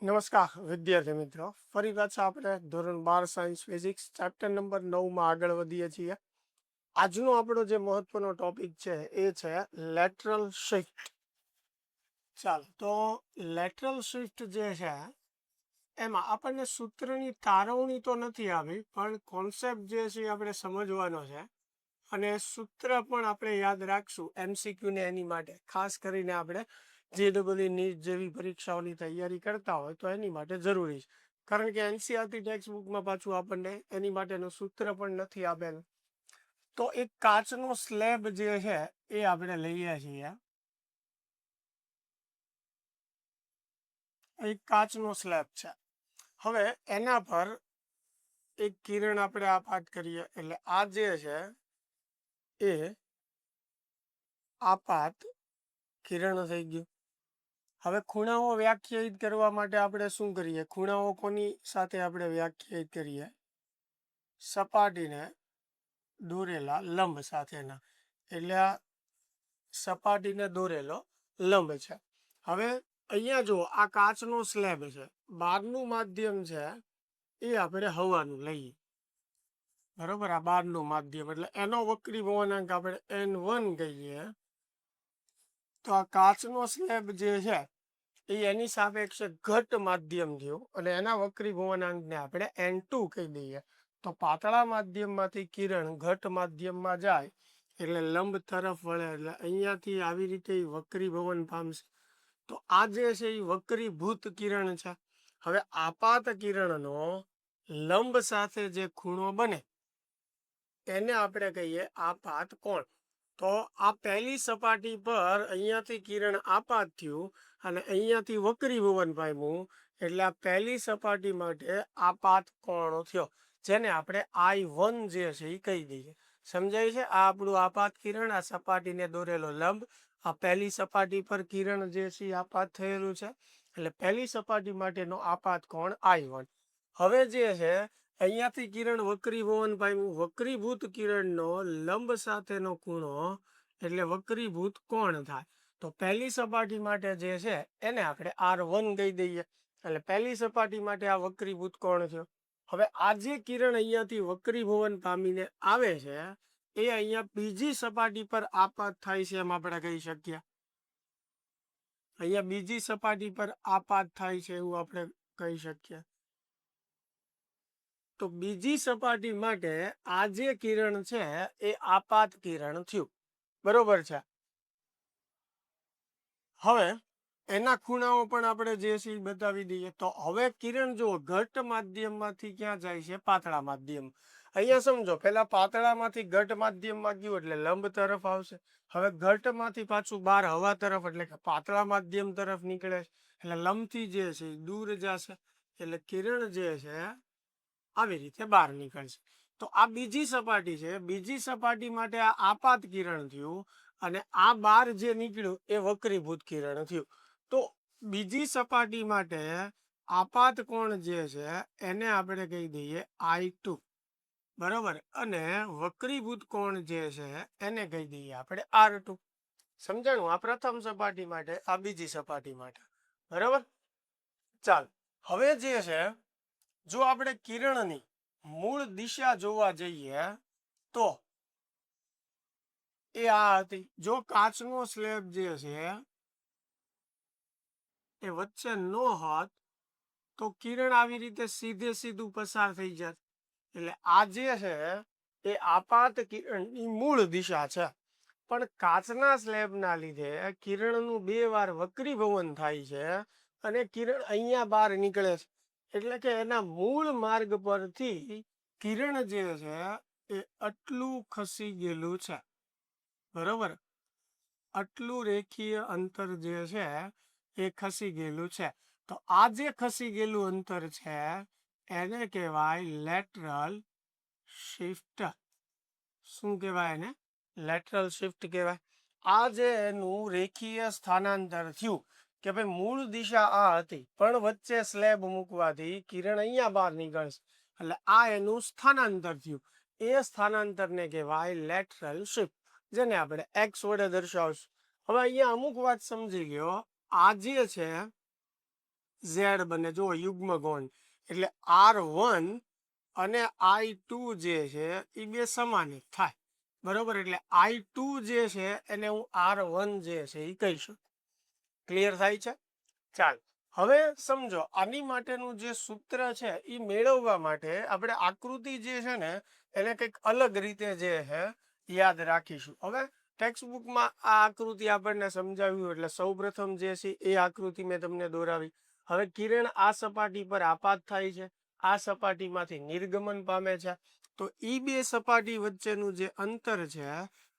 નમસ્કાર વિદ્યાર્થી મિત્રો, ફરી પાછા આપણે ધોરણ 12 સાયન્સ ફિઝિક્સ ચેપ્ટર નંબર 9 માં આગળ વધીએ છીએ. આજનો આપણો જે મહત્વનો ટોપિક છે એ છે લેટરલ શિફ્ટ. ચાલો, તો લેટરલ શિફ્ટ જે છે એમાં આપણને સૂત્રની તારવણી તો નથી આવી, પણ કોન્સેપ્ટ જે છે એ આપણે સમજવાનો છે. અને સૂત્ર પણ આપણે યાદ રાખશું MCQ ને એની માટે, ખાસ કરીને આપણે JEE નીટ જેવી પરીક્ષાઓની તૈયારી કરતા હોય તો એની માટે જરૂરી છે. કારણ કે NCERT ટેક્સ્ટ બુકમાં પાછું આપણને એની માટેનું સૂત્ર પણ નથી આપેલું. તો એક કાચનો સ્લેબ જે છે એ આપણે લઈએ છીએ. એક કાચનો સ્લેબ છે. હવે એના પર એક કિરણ આપણે આપાત કરીએ, એટલે આ જે છે એ આપાત કિરણ થઈ ગયું. હવે ખૂણાઓ વ્યાખ્યાયિત કરવા માટે આપણે શું કરીએ? ખૂણાઓ કોની સાથે આપણે વ્યાખ્યાયિત કરીએ? સપાટીને દોરેલા લંબ સાથેના. એટલે આ સપાટીને દોરેલો લંબ છે. હવે અહીંયા જો આ કાચનો સ્લેબ છે, બહારનું માધ્યમ છે એ આપણે હવાનું લઈએ. બરોબર, આ બહારનું માધ્યમ એટલે એનો વક્રી ભવનાંક આપણે N1 કહીએ. તો આ કાચનો સ્લેબ જે છે એ એની સાપેક્ષે ઘટ માધ્યમ થયું અને એના વક્રી ભવનાંકને આપણે N2 કહી દઈએ. તો પાતળા માધ્યમમાંથી કિરણ ઘટ માધ્યમમાં જાય એટલે લંબ તરફ વળે, એટલે અહીંયાથી આવી રીતે વક્રી ભવન પામશે. તો આ જે છે એ વક્રીભૂત કિરણ છે. હવે આપાત કિરણનો લંબ સાથે જે ખૂણો બને એને આપણે કહીએ આપાત કોણ. તો આ પહેલી સપાટી પર અહીંયાથી કિરણ આપાત થયું અને અહીંયાથી વક્રી ભવન પામ્યું, એટલે આ પહેલી સપાટી માટે આપાત કોણ થયો, જેને આપણે I1 જે છે એ કહી દઈએ. સમજાય છે? આ આપણું આપાત કિરણ, આ સપાટીને દોરેલો લંબ, આ પહેલી સપાટી પર કિરણ જે છે એ આપાત થયેલું છે, એટલે પહેલી સપાટી માટેનો આપાત કોણ I1. હવે જે છે અહીંયાથી કિરણ વક્રી ભવન પામ્યું, વક્રીભૂત કિરણનો લંબ સાથેનો ખૂણો એટલે વક્રીભૂત કોણ થાય. તો પહેલી સપાટી માટે જે છે એને આપણે R1 કહી દઈએ. એટલે પહેલી સપાટી માટે આ વક્રીભૂત કોણ થયો. હવે આ જે કિરણ અહીંયાથી વક્રી ભવન પામીને આવે છે એ અહીંયા બીજી સપાટી પર આપાત થાય છે એમ આપણે કહી શકીએ. અહીંયા બીજી સપાટી પર આપાત થાય છે એવું આપણે કહી શકીએ. તો બીજી સપાટી માટે આ જે કિરણ છે એ આપાત કિરણ થયું. બરોબર છે. હવે એના ખૂણાઓ પણ આપણે જે છે એ બતાવી દઈએ. તો હવે કિરણ જો ઘટ માધ્યમમાંથી ક્યાં જાય છે? પાતળા માધ્યમ. અહીંયા સમજો, પેલા પાતળામાંથી ઘટ માધ્યમમાં ગયું એટલે લંબ તરફ આવશે. હવે ઘટમાંથી પાછું બહાર હવા તરફ એટલે કે પાતળા માધ્યમ તરફ નીકળે છે, એટલે લંબથી જે છે એ દૂર જશે, એટલે કિરણ જે છે આવી રીતે બહાર નીકળશે. તો આ બીજી સપાટી છે. બીજી સપાટી માટે આ આપાત કિરણ થયું અને આ બહાર જે નીકળ્યું એ વક્રીભૂત કિરણ થયું. તો બીજી સપાટી માટે આપાત કોણ જે છે એને આપણે કહી દઈએ I2. બરોબર, અને વક્રીભૂત કોણ જે છે એને કહી દઈએ આપણે R2. સમજાણું? આ પ્રથમ સપાટી માટે, આ બીજી સપાટી માટે. બરોબર, ચાલ. હવે જે છે, જો આપણે કિરણની મૂળ દિશા જોવા જઈએ તો એ આ હતી. જો કાચનો સ્લેબ જે છે એ વચ્ચે ન હોત તો કિરણ આવી રીતે સીધે સીધું પસાર થઈ જાત. એટલે આ જે છે એ આપાત કિરણની મૂળ દિશા છે. પણ કાચના સ્લેબના લીધે કિરણનું બે વાર વક્રીભવન થાય છે અને કિરણ અહીંયા બહાર નીકળે છે. એટલે કે એના મૂળ માર્ગ પરથી કિરણ જે છે એ આટલું ખસી ગયેલું છે. બરોબર, આટલું રેખીય અંતર જે છે એ ખસી ગયેલું છે. તો આ જે ખસી ગયેલું અંતર છે એને કહેવાય લેટરલ શિફ્ટ. શું કહેવાય એને? લેટરલ શિફ્ટ કહેવાય. આ જે એનું રેખીય સ્થાનાંતર થયું કે ભાઈ મૂળ દિશા આ હતી પણ વચ્ચે સ્લેબ મૂકવાથી કિરણ અહીંયા બહાર નીકળશે, એટલે આ એનું સ્થાનાંતર થયું. એ સ્થાનાંતરને કહેવાય લેટરલ શિફ્ટ, જેને આપણે X વડે દર્શાવશું. હવે અહીંયા અમુક વાત સમજી લ્યો. આ જે છે ઝેડ બને. જો યુગ્મ ગોળ, એટલે R1 અને I2 જે છે એ બે સમાન થાય, બરોબર. એટલે I2 જે છે એને હું R1 જે છે એ કહીશું. ક્લિયર થાય છે? ચાલ, હવે સમજો આની માટેનું જે સૂત્ર છે એ મેળવવા માટે આપણે આકૃતિ જે છે ને એને કંઈક અલગ રીતે જે છે યાદ રાખીશું. હવે ટેક્સ્ટબુકમાં આ આકૃતિ આપણને સમજાવ્યું, એટલે સૌપ્રથમ જે છે એ આકૃતિ મેં તમને દોરાવી. હવે કિરણ આ સપાટી પર આપાત થાય છે, આ સપાટીમાંથી નિર્ગમન પામે છે, તો એ બે સપાટી વચ્ચેનું જે અંતર છે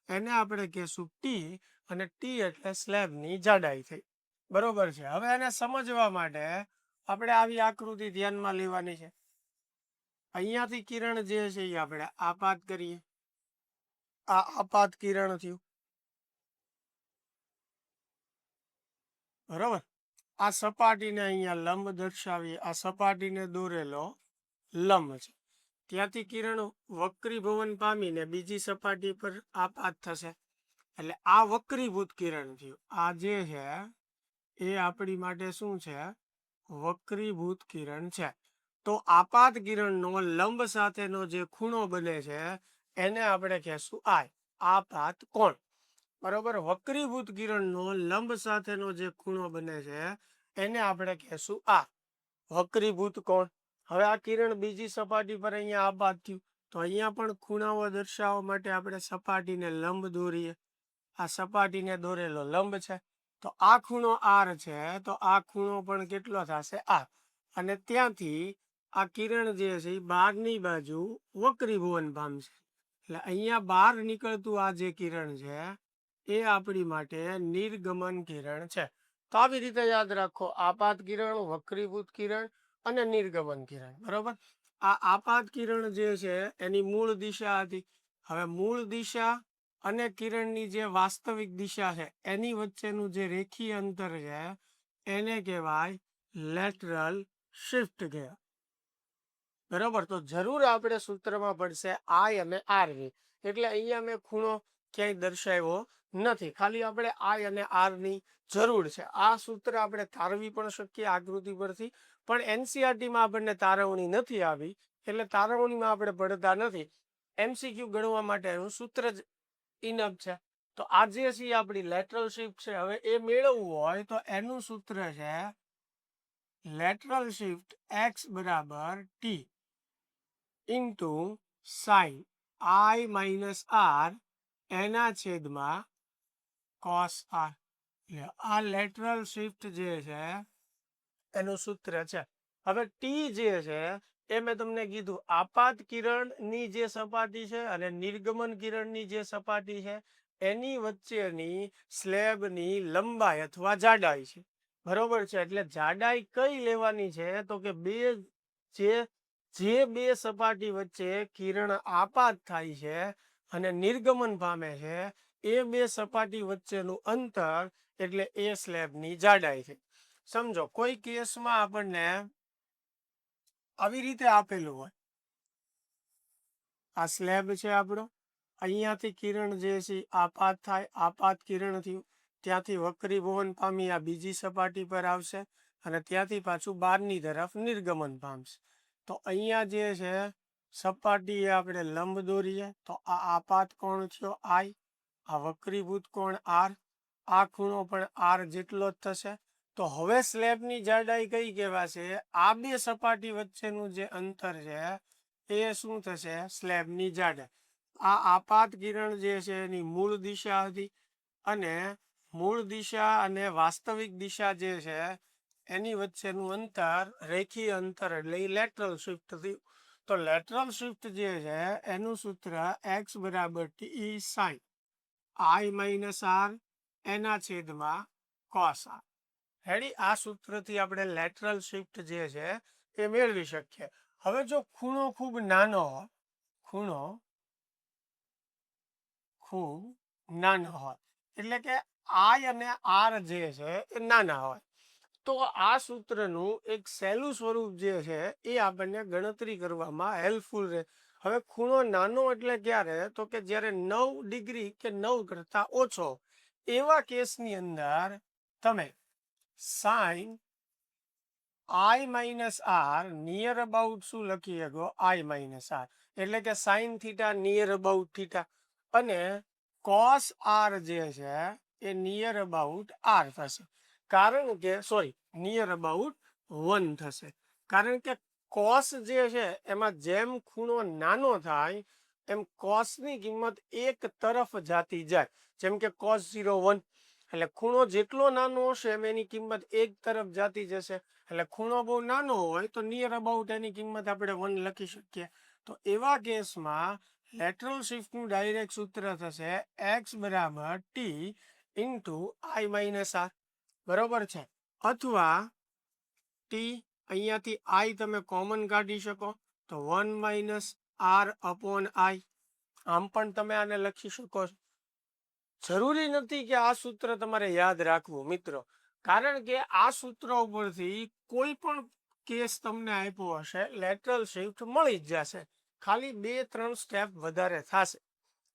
એને આપણે કહેશું ટી, અને ટી એટલે સ્લેબની જાડાઈ થઈ, બરોબર છે. હવે એને સમજવા માટે આપણે આવી આકૃતિ ધ્યાનમાં લેવાની છે. અહીંયાથી કિરણ જે છે એ આપણે આપાત કરીએ, આ આપાત કિરણ થયું, બરોબર. આ સપાટીને અહીંયા લંબ દર્શાવીએ, આ સપાટીને દોરેલો લંબ છે. ત્યાંથી કિરણ વક્રીભવન પામીને બીજી સપાટી પર આપાત થશે, એટલે આ વક્રીભૂત કિરણ થયું. આ જે છે એ આપણી માટે શું છે? વક્રીભૂત કિરણ છે. તો આપાત કિરણનો લંબ સાથેનો જે ખૂણો બને છે એને આપણે કહેશું આય, આપાત કોણ, બરોબર. વક્રીભૂત કિરણનો લંબ સાથેનો જે ખૂણો બને છે એને આપણે કહેશું આ વક્રીભૂત કોણ. હવે આ કિરણ બીજી સપાટી પર અહીંયા આપાત થયું, તો અહીંયા પણ ખૂણાઓ દર્શાવવા માટે આપણે સપાટીને લંબ દોરીએ. આ સપાટીને દોરેલો લંબ છે, તો આ ખૂણો R છે, તો આ ખૂણો પણ કેટલો થશે? R. અને ત્યાંથી આ કિરણ જે છે એ બહારની બાજુ વક્રીભવન પામશે, એટલે અહીંયા બહાર નીકળતું આ જે કિરણ છે એ આપણી માટે નિર્ગમન કિરણ છે. તો આવી રીતે યાદ રાખો, આપાત કિરણ, વક્રીભૂત કિરણ અને નિર્ગમન કિરણ, બરોબર. આ આપાત કિરણ જે છે એની મૂળ દિશા હતી. હવે મૂળ દિશા અને કિરણની જે વાસ્તવિક દિશા છે એની વચ્ચેનું જે રેખીય અંતર છે એને કહેવાય લેટરલ શિફ્ટ કહેવાય, બરોબર. તો જરૂર આપણે સૂત્રમાં પડશે I અને R ની, એટલે અહીંયા મેં ખૂણો ક્યાંય દર્શાવ્યો નથી, ખાલી આપણે I અને R ની જરૂર છે. આ સૂત્ર આપણે તારવી પણ શકીએ આકૃતિ પરથી, પણ એનસીઆરટીમાં આપણને તારવણી નથી આવી, એટલે તારવણીમાં આપણે પડતા નથી. MCQ ગણવા માટેનું સૂત્ર જ ઇનફ છે. તો આ જે છે આપણી લેટરલ શિફ્ટ છે. હવે એ મેળવવું હોય તો એનું સૂત્ર છે લેટરલ શિફ્ટ x બરાબર t into sign I minus R એના છેદમાં cos R. એટલે આ લેટરલ શિફ્ટ જે છે એનું સૂત્ર છે. હવે ટી જે છે એ મેં તમને કીધું આપાત કિરણની જે સપાટી છે અને નિર્ગમન કિરણની જે સપાટી છે એની વચ્ચેની સ્લેબની લંબાઈ અથવા જાડાઈ છે, બરોબર છે. એટલે જાડાઈ કઈ લેવાની છે? તો કે જે બે સપાટી વચ્ચે કિરણ આપાત થાય છે અને નિર્ગમન પામે છે એ બે સપાટી વચ્ચેનું અંતર, એટલે એ સ્લેબની જાડાઈ છે. સમજો કોઈ કેસમાં આપણને આવી રીતે આપેલું હોય, આ સ્લેબ છે આપણો, અહીંયાથી કિરણ જે છે આપાત થાય, આપાત કિરણ થયું, ત્યાંથી વક્રીભવન પામી આ બીજી સપાટી પર આવશે અને ત્યાંથી પાછું બહારની તરફ નિર્ગમન પામશે. તો અહીંયા જે છે સપાટીએ આપણે લંબ દોરીએ, તો આ આપાત કોણ થયો I, આ વક્રીભૂત કોણ R, આ ખૂણો પણ R જેટલો જ થશે. તો હવે સ્લેબની જાડાઈ કઈ કહેવાશે? આ બે સપાટી વચ્ચેનું જે અંતર છે એ શું થશે? સ્લેબની જાડાઈ. આ આપાત કિરણ જે છે એની મૂળ દિશા હતી, અને મૂળ દિશા અને વાસ્તવિક દિશા જે છે એની વચ્ચેનું અંતર રેખીય અંતર, એટલે લેટરલ શિફ્ટ થયું. તો લેટરલ શિફ્ટ જે છે એનું સૂત્ર x બરાબર t sine I minus R એના છેદમાં cos R. હેડી, આ સૂત્રથી આપણે લેટરલ શિફ્ટ જે છે એ મેળવી શકીએ. હવે જો ખૂણો ખૂબ નાનો હોય, ખૂણો ખૂબ નાનો હોય, એટલે કે I અને R જે છે એ નાના હોય, તો આ સૂત્રનું એક સહેલું સ્વરૂપ જે છે એ આપણને ગણતરી કરવામાં હેલ્પફુલ રહે. હવે ખૂણો નાનો એટલે ક્યારે? તો કે જ્યારે 9 ડિગ્રી કે 9 કરતા ઓછો, એવા કેસની અંદર તમે sine I minus R near about શું લખી શકો આઈ માઇનસ આર એટલે કે sine theta near about theta અને કોસ આર જે છે એ નિયર અબાઉટ આર થશે કારણ કે સોરી નિયર અબાઉટ 1 થશે કારણ કે કોસ જે છે એમાં જેમ ખૂણો નાનો થાય એમ કોસની કિંમત એક તરફ જાતી જાય જેમ કે કોસ 0 1 એટલે ખૂણો જેટલો નાનો હશે એમ એની કિંમત એક તરફ જાતી જશે એટલે ખૂણો બહુ નાનો હોય તો નિયર અબાઉટ એની કિંમત આપણે 1 લખી શકીએ તો એવા કેસમાં લેટરલ શિફ્ટનું ડાયરેક્ટ સૂત્ર થશે x બરાબર t into I minus R બરોબર છે અથવા ટી અહીંયાથી આઈ તમે કોમન કાઢી શકો તો 1 માઇનસ આર અપોન આઈ આમ પણ તમે આને લખી શકો છો જરૂરી નથી કે આ સૂત્ર તમારે યાદ રાખવું મિત્રો કારણ કે આ સૂત્ર ઉપરથી કોઈ પણ કેસ તમને આપ્યો હશે લેટરલ શિફ્ટ મળી જ જશે ખાલી 2-3 સ્ટેપ વધારે થશે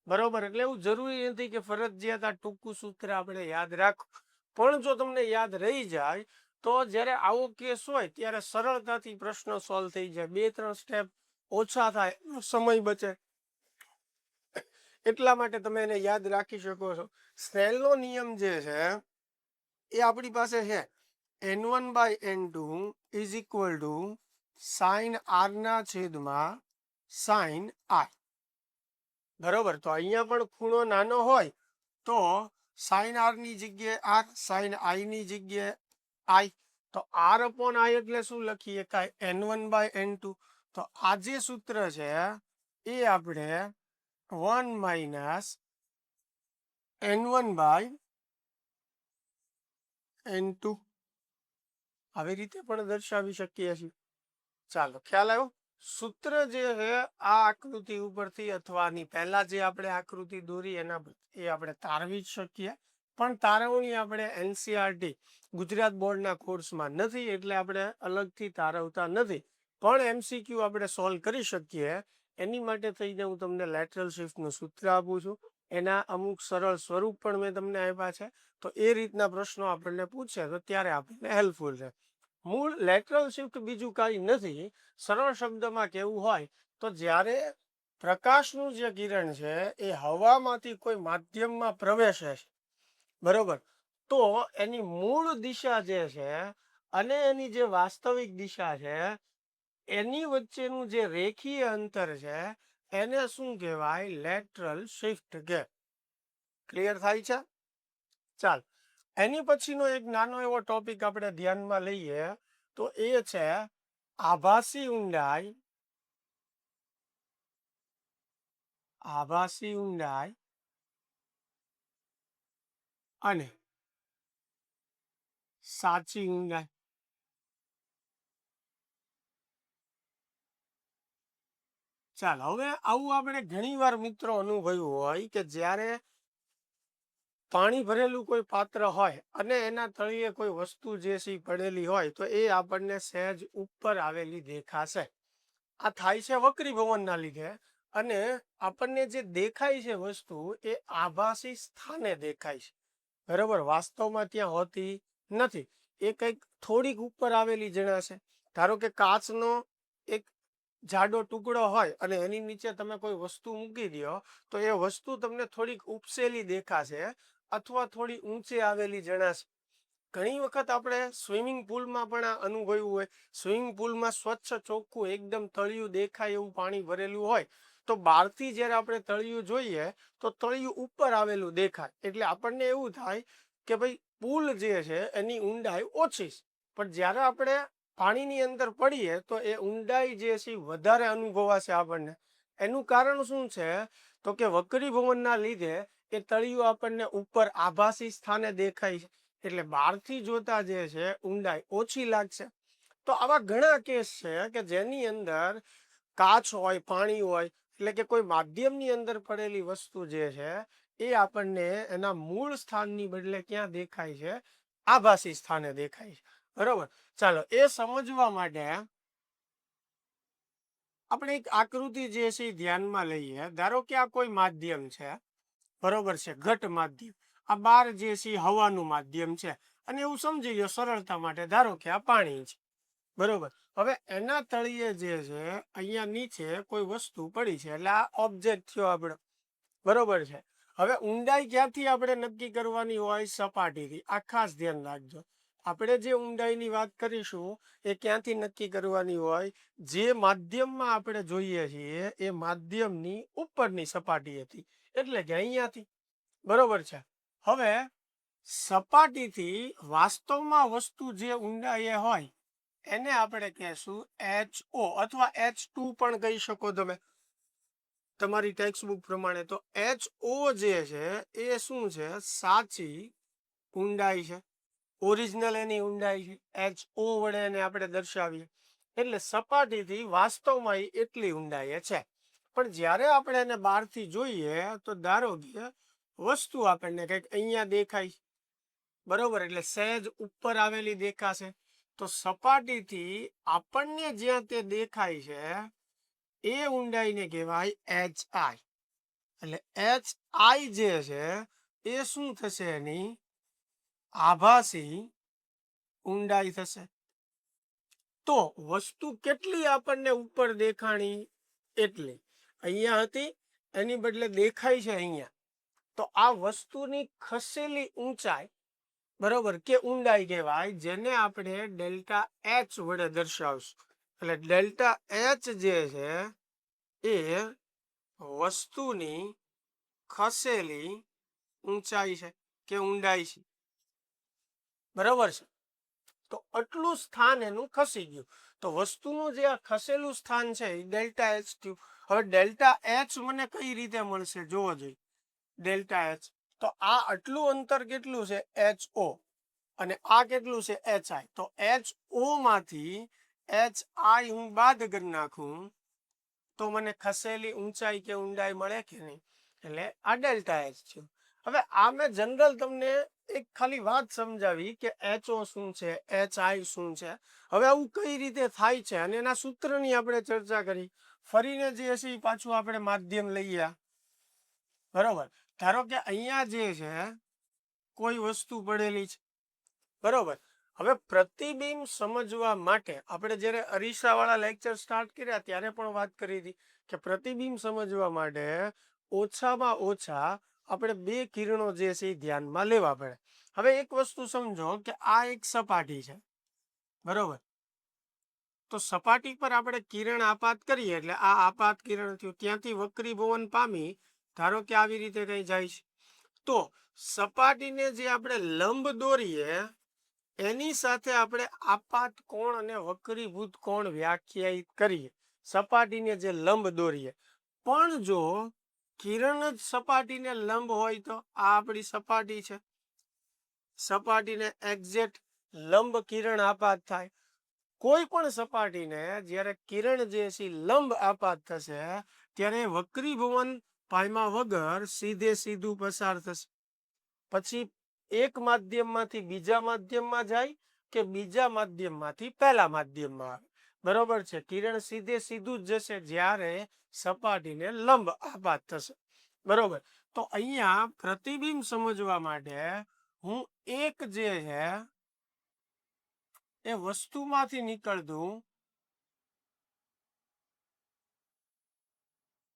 બરોબર એટલે એવું જરૂરી નથી કે ફરજિયાત આ ટૂંકું સૂત્ર આપણે યાદ રાખવું પણ જો તમને યાદ રહી જાય તો જ્યારે આવો કેસ હોય ત્યારે સરળતાથી પ્રશ્ન સોલ્વ થઈ જાય 2-3 સ્ટેપ ઓછા થાય સમય બચે એટલા માટે તમે એને યાદ રાખી શકો છો સ્નેલનો નિયમ જે છે એ આપણી પાસે છે n1/n2 is equal to sine R ના છેદમાં સાઇન આર બરોબર તો અહીંયા પણ ખૂણો નાનો હોય તો સાઇન આર ની જગ્યાએ આર સાઇન આઈ ની જગ્યાએ આઈ તો આર અપોન આઈ એટલે શું લખીએ કાંઈ n1/n2 તો આ જે સૂત્ર છે એ આપણે 1 માઇનસ n1/n2 આવી રીતે પણ દર્શાવી શકીએ છીએ ચાલો ખ્યાલ આવ્યો સૂત્ર જે છે આ આકૃતિ ઉપરથી અથવા આની પહેલા જે આપણે આકૃતિ દોરી એના એ આપણે તારવી જ શકીએ પણ તારવણી આપણે એનસીઆરટી ગુજરાત બોર્ડના કોર્સમાં નથી એટલે આપણે અલગથી તારવતા નથી પણ એમસીક્યુ આપણે સોલ્વ કરી શકીએ એની માટે થઈને હું તમને લેટરલ શિફ્ટનું સૂત્ર આપું છું એના અમુક સરળ સ્વરૂપ પણ મેં તમને આપ્યા છે તો એ રીતના પ્રશ્નો આપણને પૂછે તો ત્યારે આપણને હેલ્પફુલ છે મૂળ લેટરલ શિફ્ટ બીજું કાંઈ નથી સરળ શબ્દમાં કેવું હોય તો જ્યારે પ્રકાશનું જે કિરણ છે એ હવામાંથી કોઈ માધ્યમમાં પ્રવેશે છે બરોબર તો એની મૂળ દિશા જે છે અને એની જે વાસ્તવિક દિશા છે એની વચ્ચેનું જે રેખીય અંતર છે એને શું કહેવાય લેટરલ શિફ્ટ કે ક્લિયર થાય છે ચાલ એની પછીનો એક નાનો એવો ટોપિક આપણે ધ્યાનમાં લઈએ તો એ છે આભાસી ઊંડાઈ અને સાચી ઊંડાઈ ચાલ હવે આવું આપણે ઘણી વાર મિત્રો અનુભવ્યું હોય કે જ્યારે પાણી ભરેલું કોઈ પાત્ર હોય અને એના તળિયે કોઈ વસ્તુ જે છે પડેલી હોય તો એ આપણને સહેજ ઉપર આવેલી દેખાશે આ થાય છે વક્રીભવનના લીધે અને આપણને જે દેખાય છે વસ્તુ એ આભાસી સ્થાને દેખાય છે બરાબર વાસ્તવમાં ત્યાં હોતી નથી એ કંઈક થોડીક ઉપર આવેલી જણાશે ધારો કે કાચનો એક જાડો ટુકડો હોય અને એની નીચે તમે કોઈ વસ્તુ મૂકી દો તો એ વસ્તુ તમને થોડીક ઉપસેલી દેખાશે અથવા થોડી ઊંચે આવેલી જણાશે ઘણી વખત આપણે સ્વિમિંગ પુલમાં પણ આ અનુભવ્યું હોય સ્વિમિંગ પુલમાં સ્વચ્છ ચોખ્ખું એકદમ તળિયું દેખાય એવું પાણી ભરેલું હોય તો બહારથી જ્યારે આપણે તળિયું જોઈએ તો તળિયું ઉપર આવેલું દેખાય એટલે આપણને એવું થાય કે ભાઈ પુલ જે છે એની ઊંડાઈ ઓછી છે પણ જ્યારે આપણે પાણીની અંદર પડીએ તો એ ઊંડાઈ જે છે વધારે અનુભવાશે આપણને એનું કારણ શું છે તો કે વક્રીભવનના લીધે એ તળિયું આપણને ઉપર આભાસી સ્થાને દેખાય છે એટલે બહારથી જોતા જે છે ઊંડાઈ ઓછી લાગશે તો આવા ઘણા કેસ છે કે જેની અંદર કાચ હોય પાણી હોય એટલે કે કોઈ માધ્યમની અંદર પડેલી વસ્તુ જે છે એ આપણને એના મૂળ સ્થાનની બદલે ક્યાં દેખાય છે આભાસી સ્થાને દેખાય છે બરોબર ચાલો એ સમજવા માટે આપણે એક આકૃતિ જે છે ધ્યાનમાં લઈએ ધારો કે આ કોઈ માધ્યમ છે બરોબર છે ઘટ માધ્યમ આ બાર જે છે હવાનું માધ્યમ છે અને એવું સમજી લો સરળતા માટે ધારો કે આ પાણી છે બરોબર. હવે એના તળિયે જે છે અહીંયા નીચે કોઈ વસ્તુ પડી છે એટલે આ ઓબ્જેક્ટ થયો આપણો. બરોબર છે. હવે ઊંડાઈ ક્યાંથી આપણે નક્કી કરવાની હોય? સપાટીથી. આ ખાસ ધ્યાન રાખજો. આપણે જે ઊંડાઈની વાત કરીશું એ ક્યાંથી નક્કી કરવાની હોય? જે માધ્યમમાં આપણે જોઈએ છીએ એ માધ્યમની ઉપરની સપાટી હતી, એટલે કે અહીંયાથી. બરોબર છે. હવે સપાટીથી વાસ્તવમાં વસ્તુ જે ઊંડાઈએ હોય એને આપણે કહેશું HO અથવા H2 પણ કહી શકો તમે તમારી ટેક્સ્ટબુક પ્રમાણે. તો HO જે છે એ શું છે? સાચી ઊંડાઈ છે. ઓરિજિનલ એની ઊંડાઈ છે. HO વડે એને આપણે દર્શાવીએ એટલે સપાટીથી વાસ્તવમાં એટલી ઊંડાઈ છે. પણ જ્યારે આપણે એને બહારથી જોઈએ તો ધારો કે વસ્તુ આપણને કંઈક અહીંયા દેખાય, બરોબર, એટલે સહેજ ઉપર આવેલી દેખાશે. તો સપાટીથી આપણને જ્યાં તે દેખાય છે એ ઊંડાઈને કહેવાય HI. એટલે HI જે છે એ શું થશે? એની આભાસી ઊંડાઈ થશે. તો વસ્તુ કેટલી આપણને ઉપર દેખાણી? એટલી. અહીંયા હતી એની બદલે દેખાય છે અહીંયા. તો આ વસ્તુની ખસેલી ઊંચાઈ, બરોબર, કે ઊંડાઈ કહેવાય, જેને આપણે ડેલ્ટા H વડે દર્શાવશું. એટલે ડેલ્ટા H જે છે એ વસ્તુની ખસેલી ઊંચાઈ છે કે ઊંડાઈ છે. બરોબર છે. તો આટલું સ્થાન એનું ખસી ગયું. તો વસ્તુનું જે આ ખસેલું સ્થાન છે એ ડેલ્ટા H થયું. હવે ડેલ્ટા H મને કઈ રીતે મળશે? જોવો જોઈએ. ડેલ્ટા H, તો આ આટલું અંતર કેટલું છે? HO. અને આ કેટલું છે? HI. તો HO માંથી HI હું બાદ કરી નાખું તો મને ખસેલી ઊંચાઈ કે ઊંડાઈ મળે કે નહીં? એટલે આ ડેલ્ટા H છે. હવે આ મેં જનરલ તમને એક ખાલી વાત સમજાવી કે HO શું છે, HI શું છે. હવે આવું કઈ રીતે થાય છે અને એના સૂત્રની આપણે ચર્ચા કરી. ફરીને જે હશે એ પાછું આપણે માધ્યમ લઈએ. બરોબર. ધારો કે અહીંયા જે છે કોઈ વસ્તુ પડેલી છે, બરોબર. હવે પ્રતિબિંબ સમજવા માટે આપણે જ્યારે અરીસાવાળા લેક્ચર સ્ટાર્ટ કર્યા ત્યારે પણ વાત કરી હતી કે પ્રતિબિંબ સમજવા માટે ઓછામાં ઓછા આપણે બે કિરણો જે છે એ ધ્યાનમાં લેવા પડે. હવે એક વસ્તુ સમજો કે આ એક સપાટી છે, બરોબર. તો સપાટી પર આપણે કિરણ આપાત કરીએ એટલે આ આપાત કિરણ થયું, ત્યાંથી વક્રીભવન પામી ધારો કે આવી રીતે કઈ જાય છે. તો સપાટીને જે આપણે લંબ દોરીએ એની સાથે આપણે આપાત કોણ અને વક્રીભૂત કોણ વ્યાખ્યાયિત કરીએ. સપાટીને જે લંબ દોરીએ, પણ જો કિરણ જ સપાટીને લંબ હોય તો આ આપણી સપાટી છે. સપાટીને એક્ઝેક્ટ લંબ કિરણ આપાત થાય. કોઈ પણ સપાટીને જ્યારે કિરણ જે છે લંબ આપાત થશે ત્યારે વક્રીભવન પામ્યા વગર સીધે સીધું પસાર થશે. પછી એક માધ્યમમાંથી બીજા માધ્યમમાં જાય કે બીજા માધ્યમમાંથી પહેલા માધ્યમમાં આવે. બરોબર છે. કિરણ સીધે સીધું જ જશે જ્યારે સપાટીને લંબ આપાત થશે. બરોબર. તો અહીંયા પ્રતિબિંબ સમજવા માટે હું એક જે છે એ વસ્તુમાંથી નીકળતું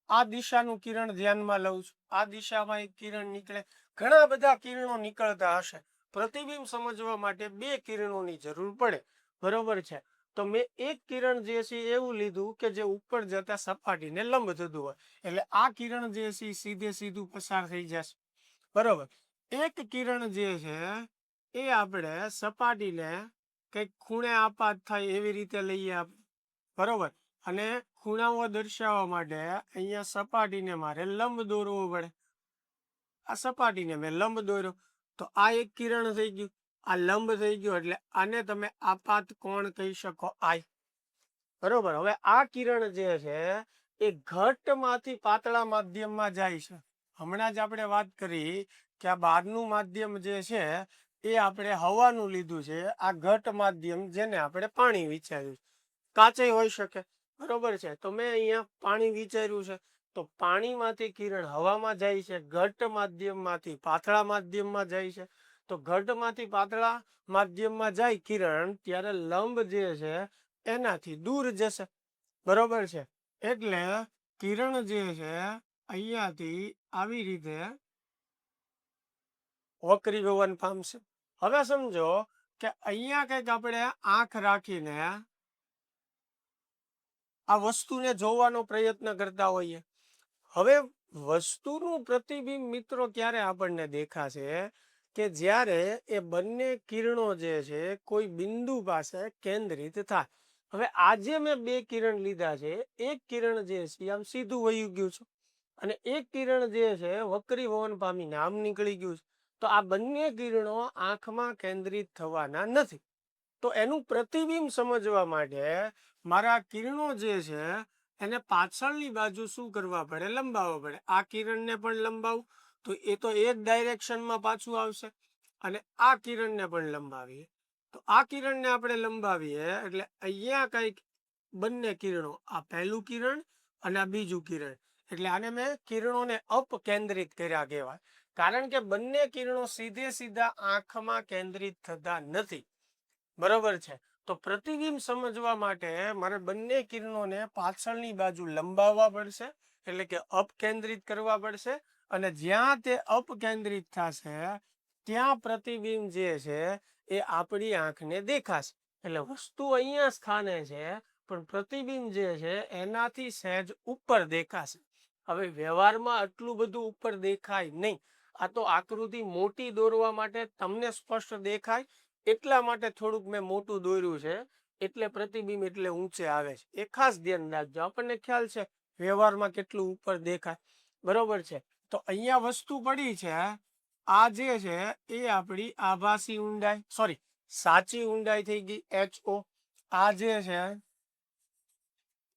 આ દિશાનું કિરણ ધ્યાનમાં લઉં છું. આ દિશામાં એક કિરણ નીકળે. ઘણા બધા કિરણો નીકળતા હશે. પ્રતિબિંબ સમજવા માટે બે કિરણોની જરૂર પડે. બરોબર છે. તો મેં એક કિરણ જે છે એવું લીધું કે જે ઉપર જતા સપાટીને લંબ થતું હોય. એટલે આ કિરણ જે છે સીધે સીધું પસાર થઈ જશે. બરોબર. એક કિરણ જે છે એ આપણે સપાટીને કંઈક ખૂણે આપાત થાય એવી રીતે લઈએ આપણે. બરોબર. અને ખૂણાઓ દર્શાવવા માટે અહીંયા સપાટીને મારે લંબ દોરવો પડે. આ સપાટીને મેં લંબ દોર્યો તો આ એક કિરણ થઈ ગયું, આ લંબ થઈ ગયું, એટલે આને તમે આપાત કોણ કહી શકો, આઈ. બરોબર. હવે આ કિરણ જે છે એ ઘટમાંથી પાતળા માધ્યમમાં જાય છે. હમણાં જ આપણે વાત કરી કે આ બહારનું માધ્યમ જે છે એ આપણે હવાનું લીધું છે. આ ઘટ માધ્યમ જેને આપણે પાણી વિચાર્યું છે, કાચે હોઈ શકે. બરોબર છે. તો મેં અહીંયા પાણી વિચાર્યું છે. તો પાણીમાંથી કિરણ હવામાં જાય છે, ઘટ માધ્યમમાંથી પાતળા માધ્યમમાં જાય છે. તો ઘટમાંથી પાતળા માધ્યમમાં જાય કિરણ ત્યારે લંબ જે છે એનાથી દૂર જશે, બરોબર છે. એટલે કિરણ જે છે અહીંયાથી આવી રીતે વક્રીભવન પામશે. હવે સમજો કે અહીંયા કંઈક આપણે આંખ રાખીને આ વસ્તુને જોવાનો પ્રયત્ન કરતા હોઈએ. હવે વસ્તુનું પ્રતિબિંબ મિત્રો ક્યારે આપણને દેખાશે કે જ્યારે એ બંને કિરણો જે છે કોઈ બિંદુ પાસે કેન્દ્રિત થાય. હવે આજે મેં બે કિરણ લીધા છે, એક કિરણ જે છે આમ સીધું વયું ગયું છે અને એક કિરણ જે છે વક્રીભવન પામીને આમ નીકળી ગયું છે. તો આ બંને કિરણો આંખમાં કેન્દ્રિત થવાના નથી. તો એનું પ્રતિબિંબ સમજવા માટે મારા કિરણો જે છે એને પાછળની બાજુ શું કરવા પડે? લંબાવવા પડે. આ કિરણને પણ લંબાવું તો એ તો એક ડાયરેક્શનમાં પાછું આવશે અને આ કિરણને પણ લંબાવીએ તો આ કિરણને આપણે લંબાવીએ એટલે અહીંયા કંઈક બંને કિરણો, આ પહેલું કિરણ અને આ બીજું કિરણ, એટલે આને મેં કિરણોને અપકેન્દ્રિત કર્યા કહેવાય. કારણ કે બંને કિરણો સીધે સીધા આંખમાં કેન્દ્રિત થતા નથી, બરોબર છે. તો પ્રતિબિંબ સમજવા માટે મારે બંને કિરણોને પાછળની બાજુ લંબાવવા પડશે, એટલે કે અપકેન્દ્રિત કરવા પડશે અને જ્યાં તે અપકેન્દ્રિત થશે ત્યાં પ્રતિબિંબ જે છે એ આપણી આંખને દેખાશે. એટલે વસ્તુ અહીંયા સ્થાને છે પણ પ્રતિબિંબ જે છે એનાથી સહેજ ઉપર દેખાશે. હવે વ્યવહારમાં આટલું બધું ઉપર દેખાય નહીં. આ તો આકૃતિ મોટી દોરવા માટે તમને સ્પષ્ટ દેખાય એટલા માટે થોડુંક મેં મોટું દોર્યું છે, એટલે પ્રતિબિંબ એટલે ઊંચે આવે છે. એ ખાસ ધ્યાન રાખજો. આપણને ખ્યાલ છે વ્યવહારમાં કેટલું ઉપર દેખાય, બરોબર છે. તો અહીંયા વસ્તુ પડી છે, આ જે છે એ આપણી આભાસી ઊંડાઈ, સોરી સાચી ઊંડાઈ થઈ ગઈ HO. આ જે છે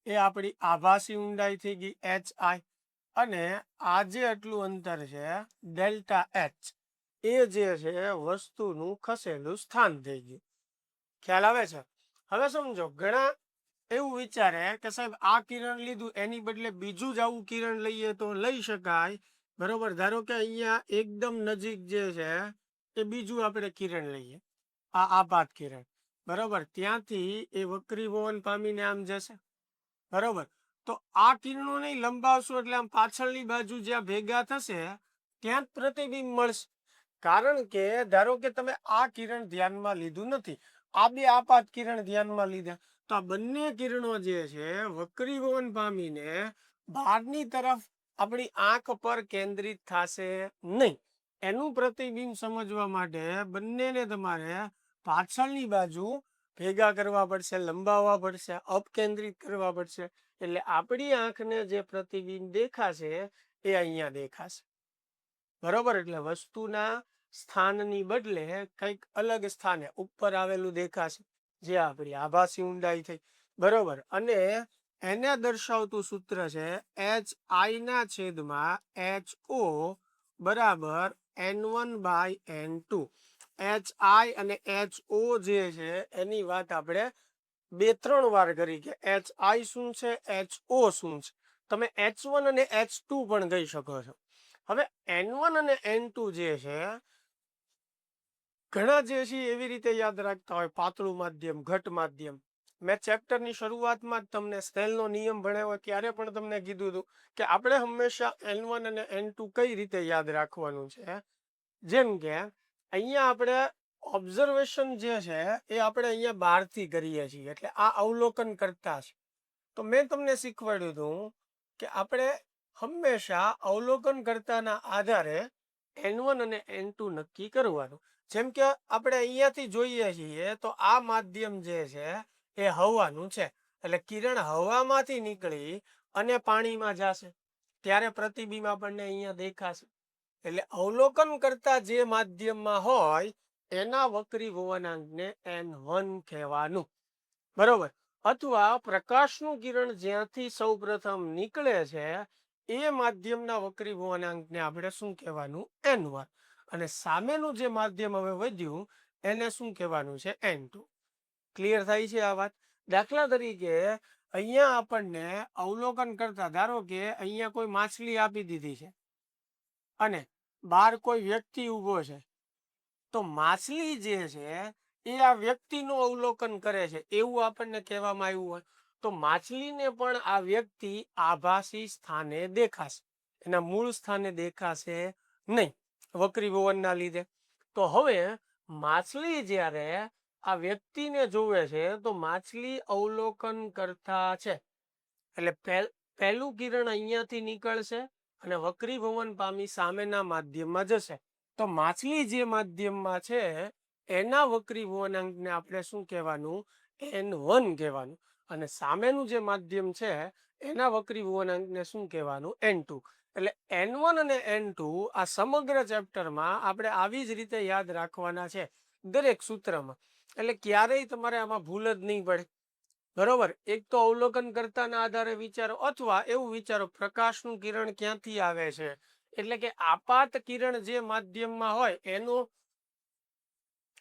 એ આપણી આભાસી ઊંડાઈ થઈ ગઈ HI અને આ જે આટલું અંતર છે ડેલ્ટા H, એ જે છે વસ્તુનું ખસેલું સ્થાન થઈ ગયું. ખ્યાલ આવે છે? હવે સમજો ઘણા એવું વિચારે કે સાહેબ આ કિરણ લીધું એની બદલે બીજું જ આવું કિરણ લઈએ તો લઈ શકાય, બરોબર. ધારો કે અહીંયા એકદમ નજીક જે છે એ બીજું આપણે કિરણ લઈએ, આ આપાત કિરણ, બરોબર. ત્યાંથી એ વક્રીભવન પામીને આમ જશે, બરોબર. તો આ કિરણો નહીં લંબાવશો એટલે આમ પાછળની બાજુ જ્યાં ભેગા થશે ત્યાં જ પ્રતિબિંબ મળશે. કારણ કે ધારો કે તમે આ કિરણ ધ્યાનમાં લીધું નથી, આ બે આપાત કિરણ ધ્યાનમાં લીધા, તો આ બંને કિરણો જે છે વક્રીભવન પામીને બહારની તરફ આપણી આંખ પર કેન્દ્રિત થશે નહીં. એનું પ્રતિબિંબ સમજવા માટે બંનેને તમારે પાછળની બાજુ ભેગા કરવા પડશે, લંબાવવા પડશે, અપકેન્દ્રિત કરવા પડશે. એટલે આપણી આંખને જે પ્રતિબિંબ દેખાશે એ અહીંયા દેખાશે, બરોબર. એટલે વસ્તુના સ્થાનની બદલે કંઈક અલગ સ્થાને ઉપર આવેલું દેખાશે, જે આપણી આભાસી ઊંડાઈ થઈ, બરોબર. અને એને દર્શાવતું સૂત્ર છે HI ના છેદમાં HO બરાબર N1/N2. HI અને HO જે છે એની વાત આપણે 2-3 વાર કરી કે HI શું છે, HO શું છે. તમે H1 અને H2 પણ કહી શકો છો. હવે N1 અને N2 જે છે ઘણા જે છે એવી રીતે યાદ રાખતા હોય, પાતળું માધ્યમ, ઘટ માધ્યમ. મેં ચેપ્ટરની શરૂઆતમાં જ તમને સ્નેલનો નિયમ ભણાવ્યો ત્યારે પણ તમને કીધું હતું કે આપણે હંમેશા N1 અને N2 કઈ રીતે યાદ રાખવાનું છે. જેમ કે અહીંયા આપણે ઓબ્ઝર્વેશન જે છે એ આપણે અહીંયા બહારથી કરીએ છીએ, એટલે આ અવલોકન કરતા છે. તો મેં તમને શીખવાડ્યું હતું કે આપણે હંમેશા અવલોકન કરતાના આધારે N1 અને N2 નક્કી કરવાનું. જેમ કે આપણે અહીંયાથી જોઈએ છીએ તો આ માધ્યમ જે છે એ હવાનું છે, એટલે કિરણ હવામાંથી નીકળી અને પાણીમાં જશે ત્યારે પ્રતિબિંબ આપણને અહીંયા દેખાશે. એટલે અવલોકન કરતા જે માધ્યમમાં હોય એના વક્રીભવનાંકને N1 કહેવાનું, બરોબર. અથવા પ્રકાશનું કિરણ જ્યાંથી સૌપ્રથમ નીકળે છે એ માધ્યમના વક્રીભવનાંકને આપણે શું કહેવાનું? N1. અને સામેનું જે માધ્યમ હવે વધ્યું એને શું કહેવાનું છે? N2. ક્લિયર થાય છે આ વાત? દાખલા તરીકે અહીંયા આપણને અવલોકન કરતા, ધારો કે અહીંયા કોઈ માછલી આપી દીધી છે અને બહાર કોઈ વ્યક્તિ ઊભો છે, તો માછલી જે છે એ આ વ્યક્તિનું અવલોકન કરે છે એવું આપણને કહેવામાં આવ્યું હોય તો માછલીને પણ આ વ્યક્તિ આભાસી સ્થાને દેખાશે, એના મૂળ સ્થાને દેખાશે નહીં વક્રીભવનના લીધે. તો હવે માછલી જ્યારે આ વ્યક્તિને જોવે છે તો માછલી અવલોકન કરતા છે એટલે પહેલું કિરણ અહીંયાથી નીકળશે અને વક્રીભવન પામી સામેના માધ્યમમાં જશે. તો માછલી જે માધ્યમમાં છે એના વક્રીભવનાંકને આપણે શું કહેવાનું? N1 કહેવાનું. અને સામેનું જે માધ્યમ છે એના વક્રીભવનાંકને શું કહેવાનું? N2. એટલે N1 અને N2 આ સમગ્ર ચેપ્ટરમાં આપણે આવી જ રીતે યાદ રાખવાના છે દરેક સૂત્રમાં. એટલે ક્યારેય તમારે આમાં ભૂલ જ નહીં પડે. બરોબર. એક તો અવલોકન કરતાના આધારે વિચારો, અથવા એવું વિચારો પ્રકાશનું કિરણ ક્યાંથી આવે છે, એટલે કે આપાત કિરણ જે માધ્યમમાં હોય એનો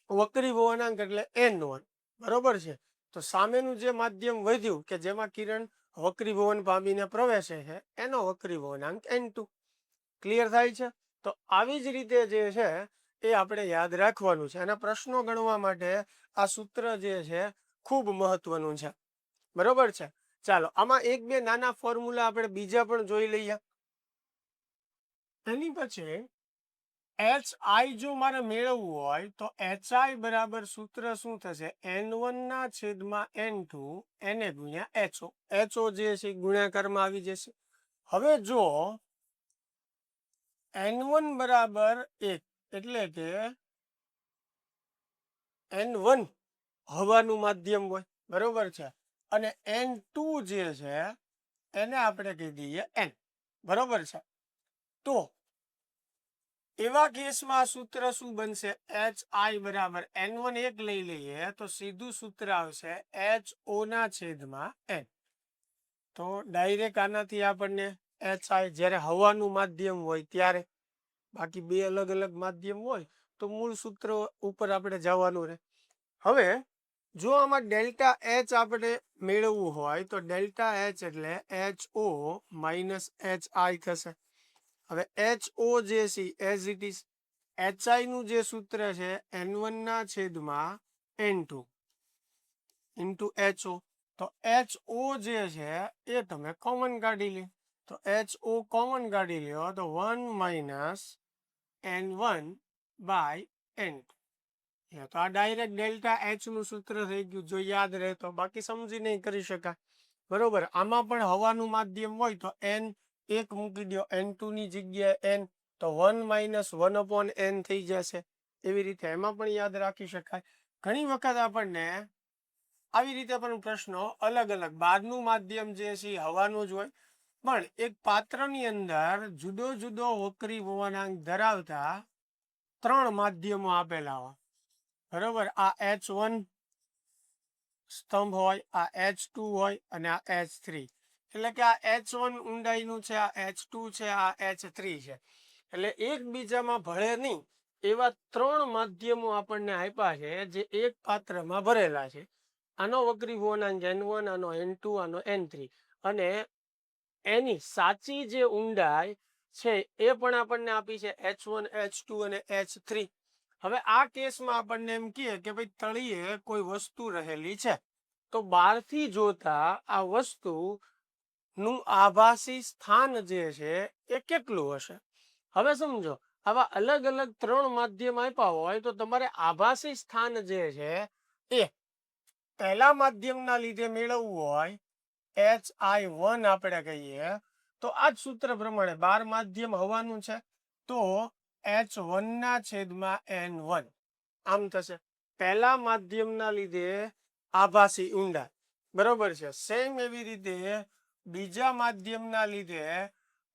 વક્રીભવનાંક એટલે N1. બરોબર છે. તો સામેનું જે માધ્યમ વધ્યું કે જેમાં કિરણ વક્રીભવન પામીને પ્રવેશે છે એનો વક્રીભવનાંક N2. ક્લિયર થાય છે? તો આવી જ રીતે જે છે એ આપણે યાદ રાખવાનું છે. અને પ્રશ્નો ગણવા માટે આ સૂત્ર જે છે ખૂબ મહત્વનું છે. બરોબર છે. ચાલો આમાં એક બે નાના ફોર્મ્યુલા આપણે બીજા પણ જોઈ લઈએ. એની પછી HI જો મારે મેળવવું હોય તો HI બરાબર સૂત્ર શું થશે? N1 ના છેદમાં N2 Na ગુણ્યા HO. HO જે છે ગુણ્યાકારમાં આવી જશે. હવે જો N1 બરાબર 1 એટલે કે N1 હવાનું માધ્યમ હોય. બરોબર છે. અને N2 જે છે એને આપણે કહી દઈએ N. બરોબર છે. તો એવા કેસમાં સૂત્ર શું બનશે? HI બરાબર N1 1 લઈ લઈએ તો સીધું સૂત્ર આવશે HO ના છેદમાં N. તો ડાયરેક્ટ આનાથી આપણને HI જ્યારે હવાનું માધ્યમ હોય ત્યારે, બાકી બે અલગ અલગ માધ્યમ હોય તો મૂળ સૂત્ર ઉપર આપણે જવાનું રહે. હવે જો આમાં ડેલ્ટા H આપણે મેળવવું હોય તો ડેલ્ટા H એટલે HO માઇનસ HI થશે. હવે HO જે છે એઝ ઇટ ઇઝ, HI નું જે સૂત્ર છે N1 ના છેદમાં N2 ઇન્ટુ HO. તો HO જે છે એ તમે કોમન કાઢી લે. તો HO કોમન કાઢી લ્યો તો 1 માઇનસ N1 બાય N2. તો આ ડાયરેક્ટ ડેલ્ટા H નું સૂત્ર થઈ ગયું, જો યાદ રહે તો. બાકી સમજી નહીં કરી શકાય. બરોબર. આમાં પણ હવાનું માધ્યમ હોય તો N1 મૂકી દો, N2 ની જગ્યાએ N, તો 1 માઇનસ 1/N થઈ જશે. એવી રીતે એમાં પણ યાદ રાખી શકાય. ઘણી વખત આપણને આવી રીતે પણ પ્રશ્નો અલગ અલગ, બહારનું માધ્યમ જે છે હવાનું જ હોય પણ એક પાત્રની અંદર જુદો જુદો વક્રીભવનાંક ધરાવતા 3 માધ્યમો આપેલા હોય. બરોબર. આ H1 સ્તંભ હોય, આ H2 હોય અને આ H3. એટલે કે આ H1 ઊંડાઈનું છે, આ H2 છે, આ H3 છે. એટલે એકબીજામાં ભળે નહીં એવા 3 માધ્યમો આપણને આપ્યા છે જે એક પાત્રમાં ભરેલા છે. આનો વક્રીભવનાંક N1, આનો N2, આનો N3. અને એની સાચી જે ઊંડાઈ છે એ પણ આપણને આપી છે H1, H2 અને H3. હવે આ કેસમાં આપણને એમ કહે કે ભાઈ તળિયે કોઈ વસ્તુ રહેલી છે, તો બહારથી જોતા આ વસ્તુ નું આભાસી સ્થાન જે છે એ કેટલું હશે? હવે સમજો, આવા અલગ અલગ 3 માધ્યમ આપ્યા હોય તો તમારે આભાસી સ્થાન જે છે એ પહેલા માધ્યમના લીધે મેળવવું હોય, HI1 આપણે કહીએ તો આ જ સૂત્ર પ્રમાણે 12 માધ્યમ હવાનું છે તો H1 ના છેદમાં N1 આમ થશે. પહેલા માધ્યમના લીધે આભાસી ઊંડાઈ. બરોબર છે. સેમ એવી રીતે બીજા માધ્યમના લીધે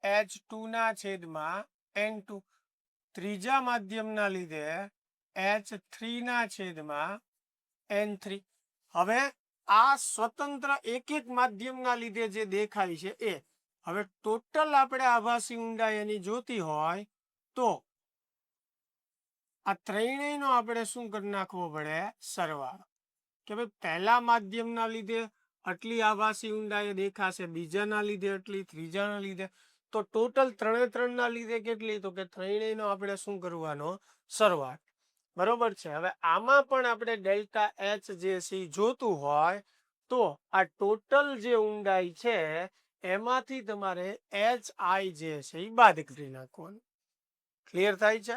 H2 ના છેદમાં N2, ત્રીજા માધ્યમના લીધે H3 ના છેદમાં N3. હવે આ સ્વતંત્ર એક એક માધ્યમના લીધે જે દેખાય છે એ. હવે ટોટલ આપણે આભાસી ઊંડાઈ એની જોતી હોય તો આ ત્રણેયનો આપણે શું કરી નાખવો પડે? સરવાળો. કે ભાઈ પહેલા માધ્યમના લીધે આટલી આભાસી ઊંડાઈ દેખાશે, બીજાના લીધે આટલી, ત્રીજાના લીધે, તો ટોટલ 3 ના લીધે કેટલી? તો કે ત્રણેયનો આપણે શું કરવાનો? સરવાળો. બરોબર છે. હવે આમાં પણ આપણે ડેલ્ટા એચ જે છે ઈ જોતું હોય તો આ ટોટલ જે ઊંડાઈ છે એમાંથી તમારે એચ આઈ જે છે એ બાદ કરી નાખવાનું. ક્લિયર થાય છે?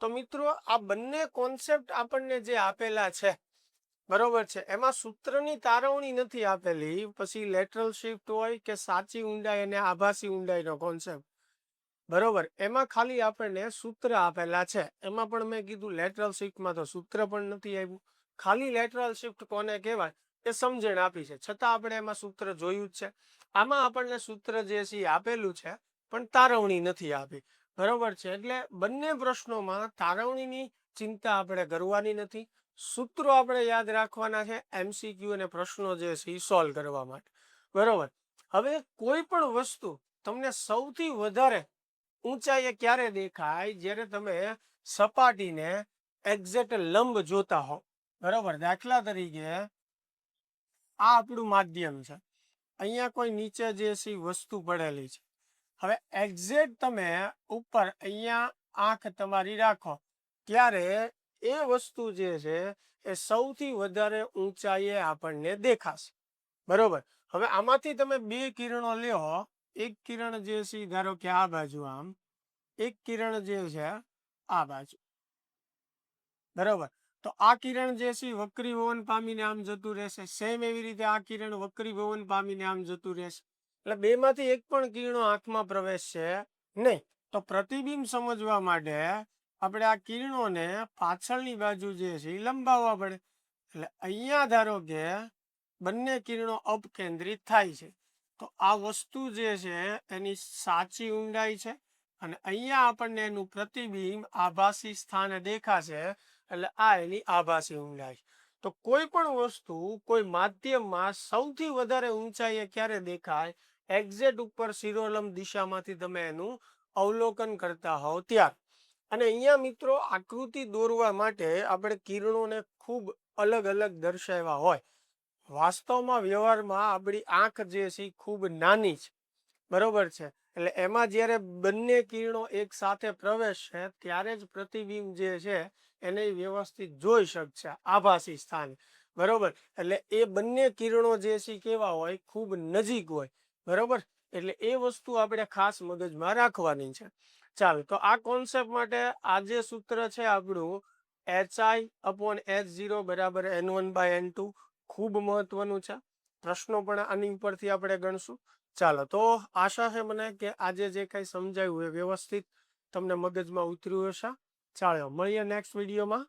તો મિત્રો આ બંને કોન્સેપ્ટ આપણને જે આપેલા છે બરોબર છે, એમાં સૂત્રની તારવણી નથી આપેલી. પછી લેટરલ શિફ્ટ હોય કે સાચી ઊંડાઈ અને આભાસી ઊંડાઈનો કોન્સેપ્ટ, બરોબર, એમાં ખાલી આપણને સૂત્ર આપેલા છે. એમાં પણ મેં કીધું લેટરલ શિફ્ટમાં તો સૂત્ર પણ નથી આવ્યું. ખાલી લેટરલ શિફ્ટ કોને કહેવાય એ સમજણ આપી છે, છતાં આપણે એમાં સૂત્ર જોયું જ છે. આમાં આપણને સૂત્ર જે છે એ આપેલું છે પણ તારવણી નથી આપી. બરોબર છે, એટલે બંને પ્રશ્નોમાં તારવણીની ચિંતા આપણે કરવાની નથી. સૂત્રો આપણે યાદ રાખવાના છે એમસીક્યુ અને પ્રશ્નો જે છે એ સોલ્વ કરવા માટે. બરોબર. હવે કોઈ પણ વસ્તુ તમને સૌથી વધારે ઊંચાઈએ ક્યારે દેખાય? જ્યારે તમે સપાટીને એક્ઝેક્ટ લંબ જોતા હો. બરોબર. દાખલા તરીકે આ આપણું માધ્યમ છે, અહીંયા કોઈ નીચે જે છે વસ્તુ પડેલી છે. હવે એક્ઝેક્ટ તમે ઉપર અહીંયા આંખ તમારી રાખો ત્યારે એ વસ્તુ જે છે એ સૌથી વધારે ઊંચાઈએ આપણને દેખાશે. બરોબર. હવે આમાંથી તમે બે કિરણો લ્યો, એક કિરણ જે છે ધારો કે આ બાજુ આમ, એક કિરણ જે છે આ બાજુ. બરોબર. તો આ કિરણ જે છે વક્રીભવન પામીને આમ જતું રહેશે. સેમ એવી રીતે આ કિરણ વક્રીભવન પામીને આમ જતું રહેશે. એટલે બે માંથી એક પણ કિરણો આંખમાં પ્રવેશશે નહીં. તો પ્રતિબિંબ સમજવા માટે આપણે આ કિરણોને પાછળની બાજુ જે છે એ લંબાવવા પડે. એટલે અહીંયા ધારો કે બંને કિરણો અપકેન્દ્રિત થાય છે, તો આ વસ્તુ જે છે એની સાચી ઊંડાઈ છે અને અહીંયા આપણને એનું પ્રતિબિંબ આભાસી સ્થાને દેખાશે, એટલે આ એની આભાસી ઊંડાઈ. તો કોઈ પણ વસ્તુ કોઈ માધ્યમમાં સૌથી વધારે ઊંચાઈએ ક્યારે દેખાય? એક્ઝેક્ટ ઉપર શિરોલંબ દિશામાંથી તમે એનું અવલોકન કરતા હોવ ત્યારે. અને અહીંયા મિત્રો આકૃતિ દોરવા માટે આપણે કિરણોને ખૂબ અલગ અલગ દર્શાવ્યા હોય. વાસ્તવમાં વ્યવહારમાં આપણી આંખ જે છે એ ખૂબ નાની છે. બરોબર છે, એટલે એમાં જ્યારે બંને કિરણો એક સાથે પ્રવેશશે ત્યારે જ પ્રતિબિંબ જે છે એને વ્યવસ્થિત જોઈ શકશે આભાસી સ્થાને. બરોબર. એટલે એ બંને કિરણો જે છે કેવા હોય? ખૂબ નજીક હોય. બરોબર. એટલે એ વસ્તુ આપણે ખાસ મગજમાં રાખવાની છે. ચાલો, તો આ કોન્સેપ્ટ માટે આ જે સૂત્ર છે આપણું HI/H0 બરાબર N1/N2 ખૂબ મહત્વનું છે. પ્રશ્નો પણ આની ઉપરથી આપણે ગણશું. ચાલો, તો આશા છે મને કે આજે જે કંઈ સમજાયું એ વ્યવસ્થિત તમને મગજમાં ઉતર્યું હશે. ચાલો, મળીએ નેક્સ્ટ વિડીયોમાં.